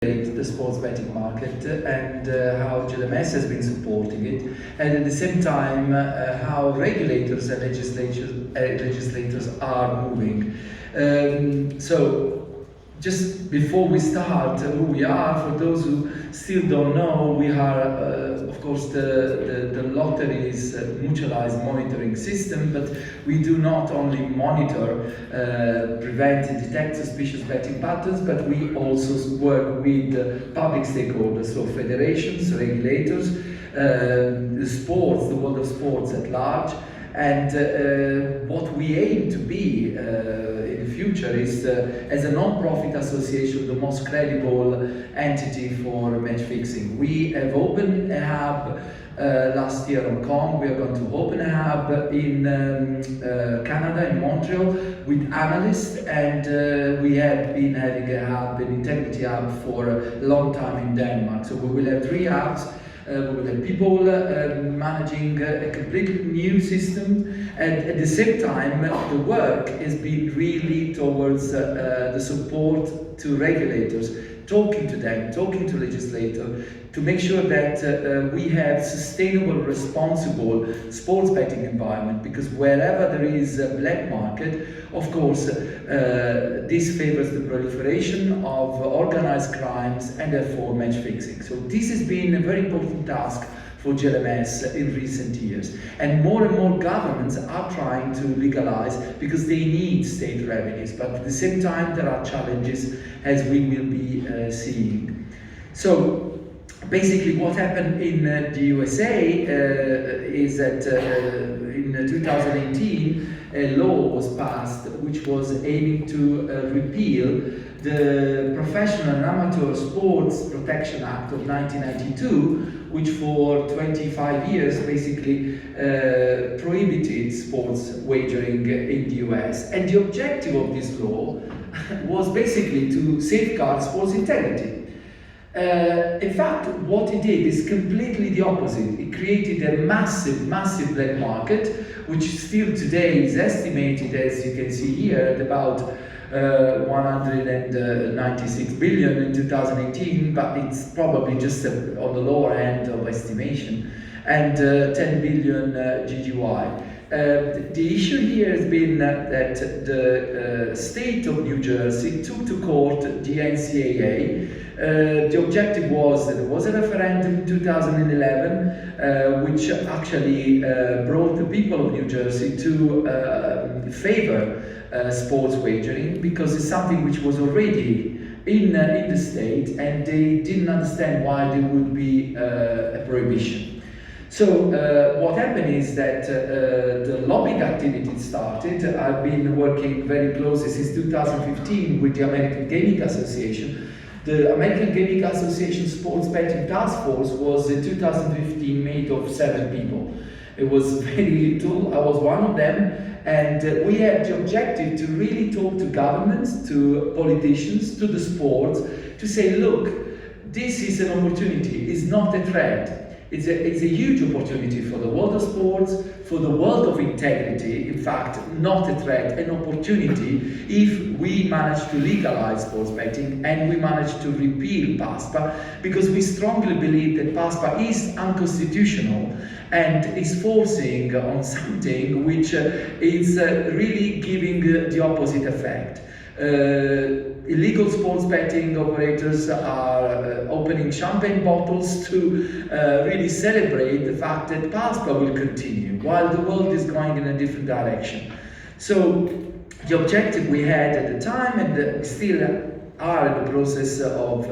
the sports betting market and how GLMS has been supporting it, and at the same time how regulators and legislators are moving. So just before we start, who we are, for those who still don't know, we are of course the lotteries mutualized monitoring system, but we do not only monitor, prevent and detect suspicious betting patterns, but we also work with public stakeholders, so federations, regulators, the world of sports at large. And what we aim to be in the future is, as a non-profit association, the most credible entity for match fixing. We have opened a hub last year in Hong Kong. We are going to open a hub in Canada, in Montreal, with analysts, and we have been having a hub, an integrity hub, for a long time in Denmark. So we will have 3 hubs. We will have people managing a completely new system, and at the same time the work has been really towards the support to regulators, talking to them, talking to legislators, to make sure that we have sustainable, responsible sports betting environment, because wherever there is a black market, of course, this favors the proliferation of organized crimes and therefore match fixing. So this has been a very important task for GLMS in recent years. And more governments are trying to legalize because they need state revenues, but at the same time there are challenges, as we will be seeing. So basically what happened in the USA is that in 2018 a law was passed which was aiming to repeal the Professional and Amateur Sports Protection Act of 1992, which for 25 years basically prohibited sports wagering in the US. And the objective of this law was basically to safeguard sports integrity. In fact, what it did is completely the opposite. It created a massive black market, which still today is estimated, as you can see here, at about 196 billion in 2018, but it's probably just on the lower end of estimation, and 10 billion GGY. The issue here has been that the state of New Jersey took to court the NCAA. The objective was that there was a referendum in 2011 which actually brought the people of New Jersey to favor sports wagering, because it's something which was already in the state, and they didn't understand why there would be a prohibition. So what happened is that the lobbying activity started. I've been working very closely since 2015 with the American Gaming Association. The American Gaming Association Sports Betting Task Force was in 2015 made of 7 people. It was very little. I was one of them, and we had the objective to really talk to governments, to politicians, to the sports, to say, look, this is an opportunity, it's not a threat. It's a huge opportunity for the world of sports, for the world of integrity. In fact, not a threat, an opportunity if we manage to legalize sports betting and we manage to repeal PASPA, because we strongly believe that PASPA is unconstitutional and is forcing on something which is really giving the opposite effect. Illegal sports betting operators are opening champagne bottles to really celebrate the fact that PASPA will continue while the world is going in a different direction. So the objective we had at the time, and still are in the process of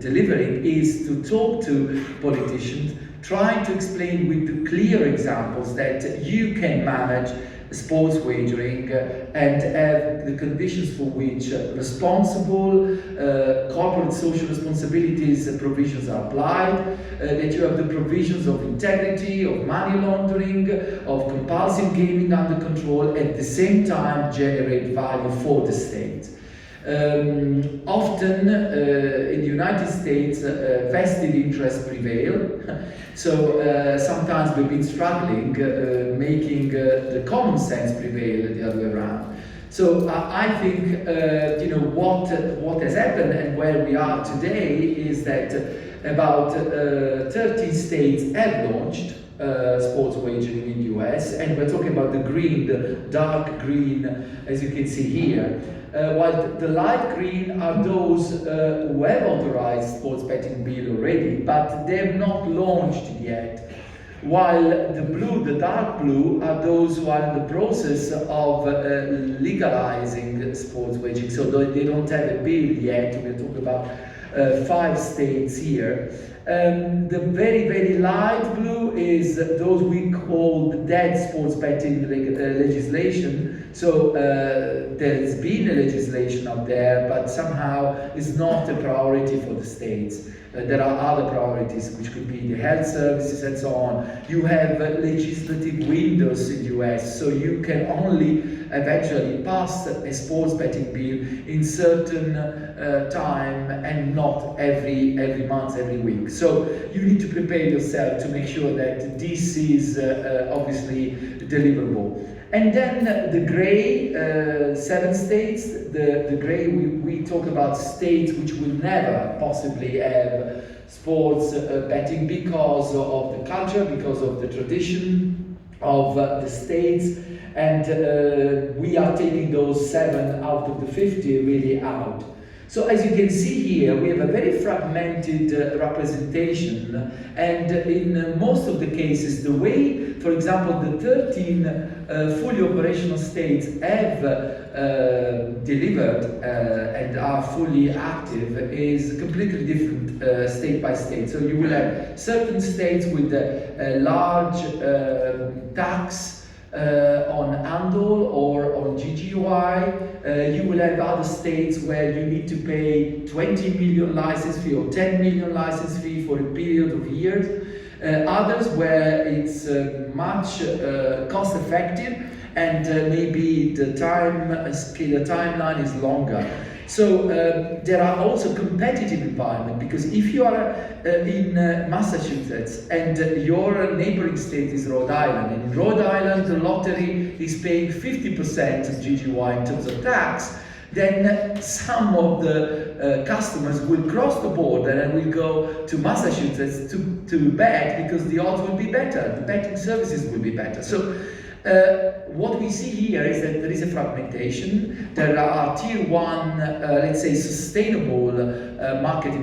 delivering, is to talk to politicians, trying to explain with clear examples that you can manage sports wagering and have the conditions for which responsible corporate social responsibilities provisions are applied, that you have the provisions of integrity, of money laundering, of compulsive gaming under control, at the same time generate value for the state. Often in the United States, vested interests prevail. So sometimes we've been struggling making the common sense prevail the other way around. So I think what has happened and where we are today is that about 13 states have launched sports wagering in the US, and we're talking about the green, the dark green, as you can see here. While the light green are those who have authorized sports betting bill already, but they have not launched yet. While the blue, the dark blue, are those who are in the process of legalizing sports wagering. So they don't have a bill yet. We're talking about 5 states here. The very, very light blue is those we call the dead sports betting legislation. So there's been a legislation up there, but somehow it's not a priority for the states. There are other priorities, which could be the health services and so on. You have legislative windows in the US, so you can only eventually pass a sports betting bill in certain time and not every month, every week. So you need to prepare yourself to make sure that this is obviously deliverable. And then the gray, 7 states, the gray, we talk about states which will never possibly have sports betting because of the culture, because of the tradition of the states, and we are taking those 7 out of the 50 really out. So as you can see here, we have a very fragmented representation, and in most of the cases, the way, for example, the 13 fully operational states have delivered and are fully active is completely different state by state. So you will have certain states with a large tax on handle or on GGY. You will have other states where you need to pay 20 million license fee or 10 million license fee for a period of years. Others where it's much cost effective and maybe the timeline is longer. So there are also competitive environment, because if you are in Massachusetts and your neighboring state is Rhode Island, and in Rhode Island the lottery is paying 50% of GGY in terms of tax, then some of the customers will cross the border and will go to Massachusetts to bet, because the odds will be better, the betting services will be better. So what we see here is that there is a fragmentation. There are tier 1, let's say, sustainable market